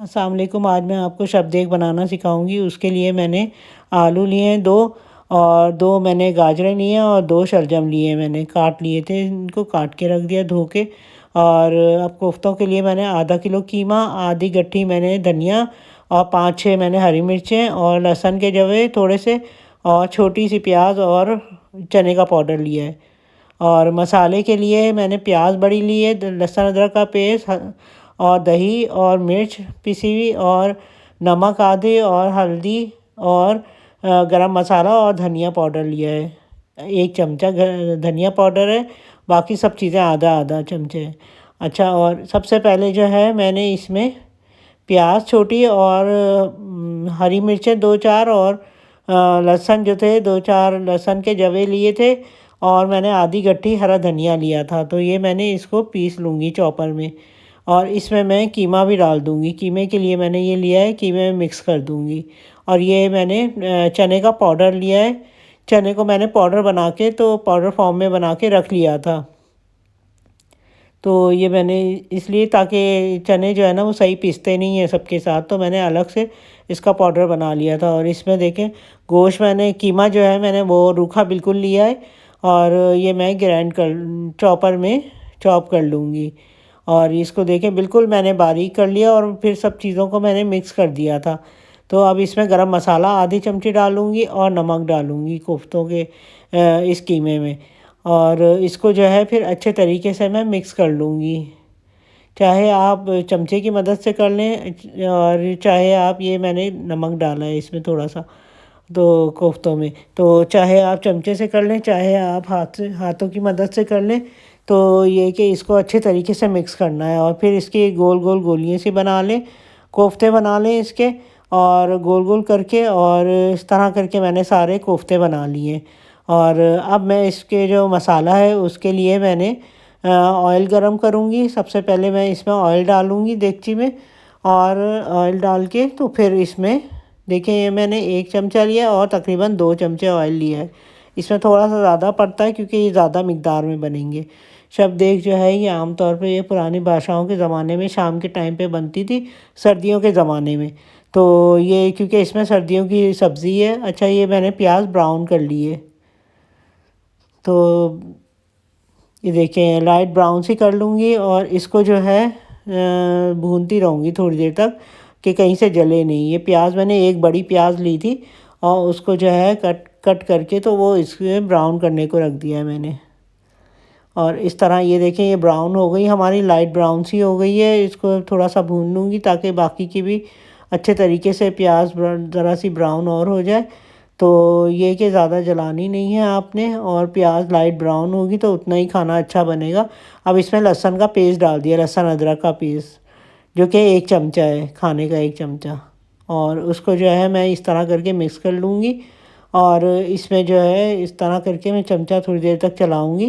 अस्सलाम वालेकुम। आज मैं आपको शबदेग बनाना सिखाऊंगी। उसके लिए मैंने आलू लिए हैं 2, और 2 मैंने गाजरें लिए हैं, और 2 शलजम लिए मैंने काट लिए थे। इनको काट के रख दिया धो के। और अब कोफ्तों के लिए मैंने आधा किलो कीमा, आधी गट्ठी मैंने धनिया, और 5-6 मैंने हरी मिर्चें और लहसुन के जवे थोड़े से, और छोटी सी प्याज और चने का पाउडर लिया है। और मसाले के लिए मैंने प्याज बड़ी ली है, लहसुन अदरक का पेस्ट, और दही और मिर्च पिसी हुई, और नमक आधे, और हल्दी, और गरम मसाला और धनिया पाउडर लिया है। 1 चमचा धनिया पाउडर है। बाकी सब चीज़ें आधा आधा चमचे हैं। अच्छा, और सबसे पहले जो है मैंने इसमें प्याज छोटी, और हरी मिर्चें 2-4, और लहसुन जो थे 2-4 लहसुन के जवे लिए थे, और मैंने आधी गट्ठी हरा धनिया लिया था। तो ये मैंने इसको पीस लूँगी चॉपर में, और इसमें मैं कीमा भी डाल दूँगी। कीमे के लिए मैंने ये लिया है, कीमे में मिक्स कर दूँगी। और ये मैंने चने का पाउडर लिया है। चने को मैंने पाउडर बना के, तो पाउडर फॉर्म में बना के रख लिया था। तो ये मैंने इसलिए, ताकि चने जो है ना वो सही पिसते नहीं हैं सबके साथ, तो मैंने अलग से इसका पाउडर बना लिया था। और इसमें देखें, गोश्त मैंने कीमा जो है मैंने वो रूखा बिल्कुल लिया है, और ये मैं ग्राइंड कर चॉपर में चॉप कर लूँगी। और इसको देखें बिल्कुल मैंने बारीक कर लिया, और फिर सब चीज़ों को मैंने मिक्स कर दिया था। तो अब इसमें गरम मसाला आधी चमची डालूँगी, और नमक डालूँगी कोफ्तों के इस कीमे में। और इसको जो है फिर अच्छे तरीके से मैं मिक्स कर लूँगी। चाहे आप चमचे की मदद से कर लें, और चाहे आप, ये मैंने नमक डाला है इसमें थोड़ा सा, तो कोफ्तों में, तो चाहे आप चमचे से कर लें, चाहे आप हाथों की मदद से कर लें। तो ये कि इसको अच्छे तरीके से मिक्स करना है, और फिर इसकी गोल गोल गोलियाँ सी बना लें, कोफ्ते बना लें इसके। और गोल गोल करके, और इस तरह करके मैंने सारे कोफ्ते बना लिए। और अब मैं इसके जो मसाला है उसके लिए मैंने ऑयल गरम करूँगी। सबसे पहले मैं इसमें ऑयल डालूँगी देगची में, और ऑयल डाल के तो फिर इसमें देखिए, ये मैंने 1 चमचा लिया, और तकरीबन 2 चमचे ऑयल लिया है। इसमें थोड़ा सा ज़्यादा पड़ता है क्योंकि ये ज़्यादा मिकदार में बनेंगे। शबदेग जो है ये आम तौर पे ये पुरानी बादशाहों के ज़माने में शाम के टाइम पे बनती थी, सर्दियों के ज़माने में। तो ये क्योंकि इसमें सर्दियों की सब्ज़ी है। अच्छा, ये मैंने प्याज ब्राउन कर लिए। तो ये देखें, लाइट ब्राउन सी कर लूँगी, और इसको जो है भूनती रहूँगी थोड़ी देर तक, कि कहीं से जले नहीं। ये प्याज मैंने एक बड़ी प्याज ली थी, और उसको जो है कट कट करके, तो वो इसमें ब्राउन करने को रख दिया है मैंने। और इस तरह ये देखें, ये ब्राउन हो गई हमारी, लाइट ब्राउन सी हो गई है। इसको थोड़ा सा भून लूँगी ताकि बाकी की भी अच्छे तरीके से प्याज ज़रा सी ब्राउन और हो जाए। तो ये कि ज़्यादा जलानी नहीं है आपने, और प्याज लाइट ब्राउन होगी तो उतना ही खाना अच्छा बनेगा। अब इसमें लहसुन का पेस्ट डाल दिया, लहसुन अदरक का पेस्ट, जो कि 1 चमचा है, खाने का 1 चमचा। और उसको जो है मैं इस तरह करके मिक्स कर लूँगी। और इसमें जो है इस तरह करके मैं चमचा थोड़ी देर तक चलाऊँगी,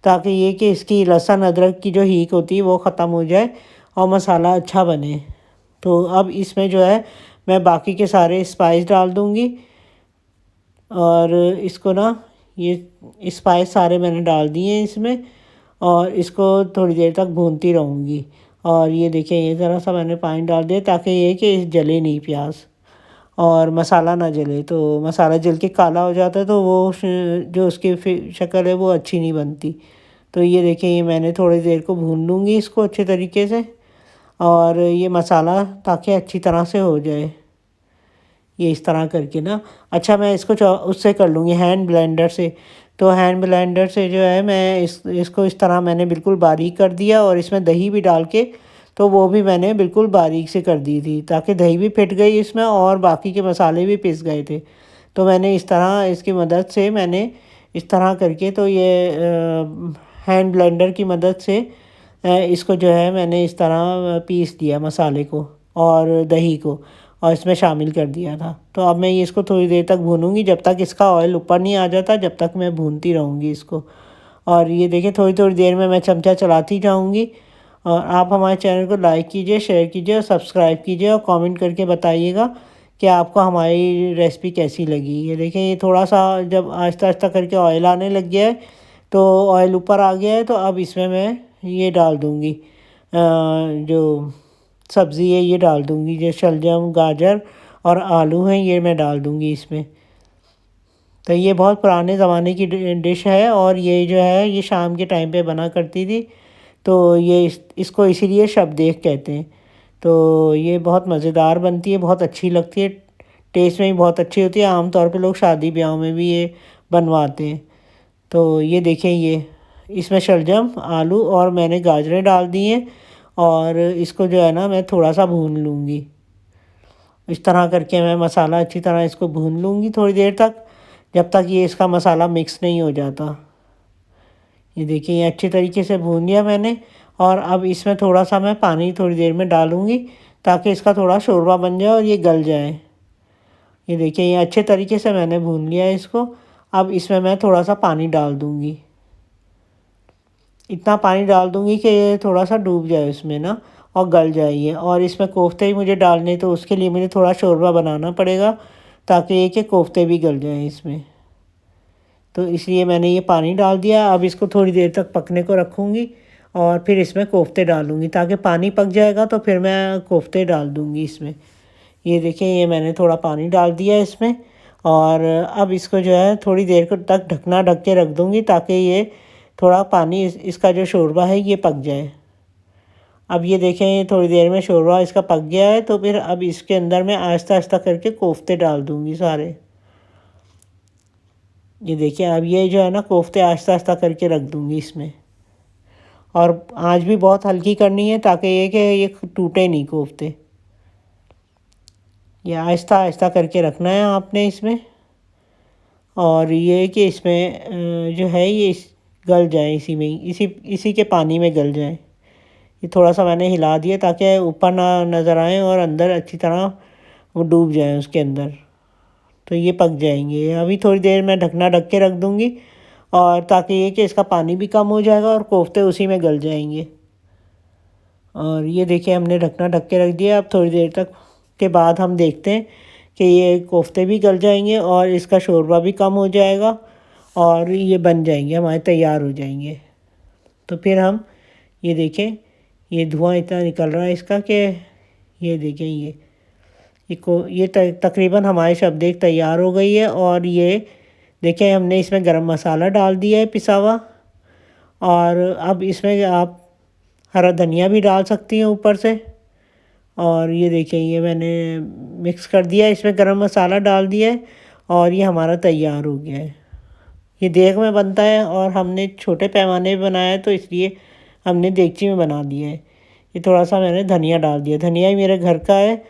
ताकि ये कि इसकी लहसुन अदरक की जो हीक होती है वो ख़त्म हो जाए, और मसाला अच्छा बने। तो अब इसमें जो है मैं बाकी के सारे स्पाइस डाल दूँगी। और इसको ना, ये स्पाइस सारे मैंने डाल दिए हैं इसमें, और इसको थोड़ी देर तक भूनती रहूँगी। और ये देखिए, ये ज़रा सा मैंने पानी डाल दिया ताकि ये कि जले नहीं प्याज, और मसाला ना जले। तो मसाला जल के काला हो जाता है, तो वो जो उसकी शक्ल है वो अच्छी नहीं बनती। तो ये देखिए, ये मैंने थोड़ी देर को भून लूँगी इसको अच्छे तरीके से, और ये मसाला ताकि अच्छी तरह से हो जाए, ये इस तरह करके ना। अच्छा, मैं इसको उससे कर लूँगी हैंड ब्लेंडर से। तो हैंड ब्लेंडर से जो है मैं इसको इस तरह मैंने बिल्कुल बारीक कर दिया, और इसमें दही भी डाल के, तो वो भी मैंने बिल्कुल बारीक से कर दी थी, ताकि दही भी फिट गई इसमें, और बाकी के मसाले भी पिस गए थे। तो मैंने इस तरह इसकी मदद से मैंने इस तरह करके, तो ये हैंड ब्लेंडर की मदद से इसको जो है मैंने इस तरह पीस दिया मसाले को और दही को, और इसमें शामिल कर दिया था। तो अब मैं ये इसको थोड़ी देर तक भूनूंगी, जब तक इसका ऑयल ऊपर नहीं आ जाता, जब तक मैं भूनती रहूँगी इसको। और ये देखिए, थोड़ी थोड़ी देर में मैं चमचा चलाती जाऊँगी। और आप हमारे चैनल को लाइक कीजिए, शेयर कीजिए, और सब्सक्राइब कीजिए, और कमेंट करके बताइएगा कि आपको हमारी रेसिपी कैसी लगी। ये देखिए, ये थोड़ा सा जब आहिस्ता आहिस्ता करके ऑयल आने लग गया है, तो ऑयल ऊपर आ गया है, तो अब इसमें मैं ये डाल दूँगी जो सब्ज़ी है ये डाल दूँगी, जो शलजम, गाजर और आलू हैं ये मैं डाल दूँगी इसमें। तो ये बहुत पुराने ज़माने की डिश है और ये जो है ये शाम के टाइम पे बना करती थी। तो ये इसको इसीलिए शबदेख कहते हैं। तो ये बहुत मज़ेदार बनती है, बहुत अच्छी लगती है, टेस्ट में भी बहुत अच्छी होती है। आम तौर पे लोग शादी-ब्याह में भी ये बनवाते हैं। तो ये देखें ये इसमें शलजम, आलू और मैंने गाजरें डाल दी हैं और इसको जो है ना मैं थोड़ा-सा भून लूँगी। इस तरह करके मैं मसाला अच्छी तरह इसको भून लूँगी थोड़ी देर तक, जब तक ये इसका मसाला मिक्स नहीं हो जाता। ये देखिए ये अच्छे तरीके से भून लिया मैंने और अब इसमें थोड़ा-सा मैं पानी थोड़ी देर में डालूँगी ताकि इसका थोड़ा शोरबा बन जाए और ये गल जाए। ये देखिए ये अच्छे तरीके से मैंने भून लिया है इसको। अब इसमें मैं थोड़ा-सा पानी डाल दूँगी। इतना पानी डाल दूँगी कि ये थोड़ा-सा डूब जाए उसमें ना और गल जाए ये। और इसमें कोफ्ते ही मुझे डालने तो उसके लिए मुझे थोड़ा शोरबा बनाना पड़ेगा ताकि ये कि कोफ्ते भी गल जाएँ इसमें। तो इसलिए मैंने ये पानी डाल दिया। अब इसको थोड़ी देर तक पकने को रखूँगी और फिर इसमें कोफ्ते डालूँगी ताकि पानी पक जाएगा तो फिर मैं कोफ्ते डाल दूँगी इसमें। ये देखिए ये मैंने थोड़ा पानी डाल दिया है इसमें और अब इसको जो है थोड़ी देर को तक ढकना ढक के रख दूँगी ताकि ये थोड़ा पानी इसका जो शोरबा है ये पक जाए। अब ये देखें ये थोड़ी देर में शोरबा इसका पक गया है तो फिर अब इसके अंदर मैं आहिस्ता-आहिस्ता करके कोफ्ते डाल दूँगी सारे। ये देखिए अब ये जो है ना कोफ्ते आहिस्ता-आहिस्ता करके रख दूँगी इसमें और आँच भी बहुत हल्की करनी है ताकि ये कि ये टूटे नहीं कोफ्ते। ये आहिस्ता-आहिस्ता करके रखना है आपने इसमें और ये कि इसमें जो है ये गल जाए इसी में ही, इसी के पानी में गल जाए। ये थोड़ा-सा मैंने हिला दिया ताकि ऊपर ना नज़र आएँ और अंदर अच्छी तरह वो डूब जाएँ उसके अंदर। तो ये पक जाएँगे। अभी थोड़ी देर मैं ढकना ढक के रख दूँगी और ताकि ये कि इसका पानी भी कम हो जाएगा और कोफ्ते उसी में गल जाएँगे। और ये देखिए हमने ढकना ढक के रख दिया। अब थोड़ी देर तक के बाद हम देखते हैं कि ये कोफ्ते भी गल जाएँगे और इसका शोरबा भी कम हो जाएगा और ये बन जाएँगे, हमारे तैयार हो जाएँगे। तो फिर हम ये देखें, ये धुआँ इतना निकल रहा है इसका कि ये देखें ये तकरीबन हमारी शबदेख तैयार हो गई है। और ये देखें हमने इसमें गरम मसाला डाल दिया है पिसा हुआ और अब इसमें आप हरा धनिया भी डाल सकती हैं ऊपर से। और ये देखिए ये मैंने मिक्स कर दिया है, इसमें गरम मसाला डाल दिया है और ये हमारा तैयार हो गया है। ये देग में बनता है और हमने छोटे पैमाने पे बनाया है तो इसलिए हमने देगची में बना दिया है। ये थोड़ा-सा मैंने धनिया डाल दिया, धनिया ही मेरे घर का है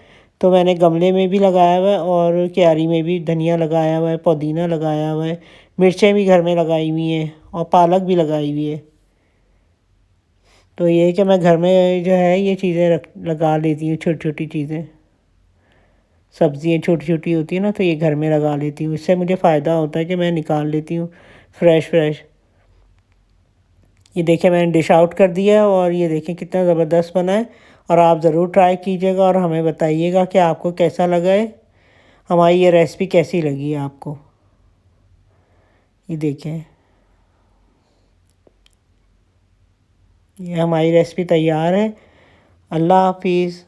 तो मैंने गमले में भी लगाया हुआ है और क्यारी में भी धनिया लगाया हुआ है, पुदीना लगाया हुआ है, मिर्चें भी घर में लगाई हुई हैं और पालक भी लगाई हुई है। तो ये है कि मैं घर में जो है ये चीज़ें लगा लेती हूँ, छोटी-छोटी चीज़ें। सब्ज़ियाँ छोटी-छोटी होती हैं ना तो ये घर में लगा लेती हूँ। इससे मुझे फ़ायदा होता है कि मैं निकाल लेती हूँ फ्रेश-फ्रेश। ये देखिए मैंने डिश आउट कर दिया है और ये देखें कितना ज़बरदस्त बना है और आप ज़रूर ट्राई कीजिएगा और हमें बताइएगा कि आपको कैसा लगा है, हमारी ये रेसिपी कैसी लगी है आपको। ये देखें, ये हमारी रेसिपी तैयार है। अल्लाह हाफ़िज़।